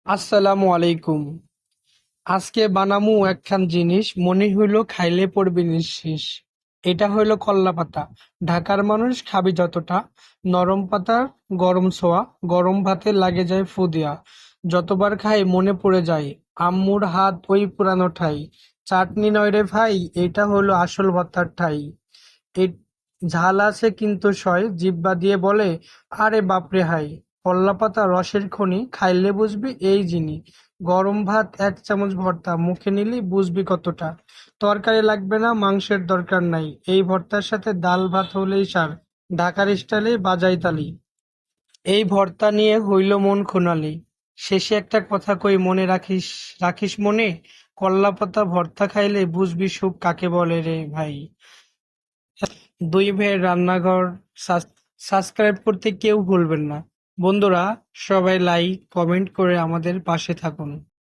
আসসালামু আলাইকুম। আজকে বানামু একখান জিনিস মনে হইল খাইলে পড়বি নিঃশেষ। এটা হইল কল্লা পাতা। ঢাকার মানুষ খাবি যতটা, নরম পাতার গরম ছোঁয়া, গরম ভাতে লাগে যায় ফু দিয়া। যতবার খাই মনে পড়ে যায় আম্মুর হাত ওই পুরানো ঠাই। চাটনি নয় রে ভাই, এটা হলো আসল ভর্তার ঠাই। এ ঝাল আছে কিন্তু সয় জিহ্বা দিয়ে বলে, আরে বাপরে হাই। কল্লাপাতা রসের খনি, খাইলে বুঝবি এই জিনি। গরম ভাত এক চামচ ভর্তা মুখে নিলি বুঝবি কতটা। তরকারি লাগবে না, মাংসের দরকার নাই, এই ভর্তার সাথে ডাল ভাত হলেই সার। ঢাকার স্টাইলে বাজাই তালি। এই ভর্তা নিয়ে হইল মন খুনালি। শেষে একটা কথা কই মনে রাখিস, রাখিস মনে। কল্লাপাতা ভর্তা খাইলে বুঝবি সুখ কাকে বলে রে ভাই। দুই ভাইয়ের রান্নাঘর সাবস্ক্রাইব করতে কেউ ভুলবেন না। বন্ধুরা, সবাই লাইক কমেন্ট করে আমাদের পাশে থাকুন।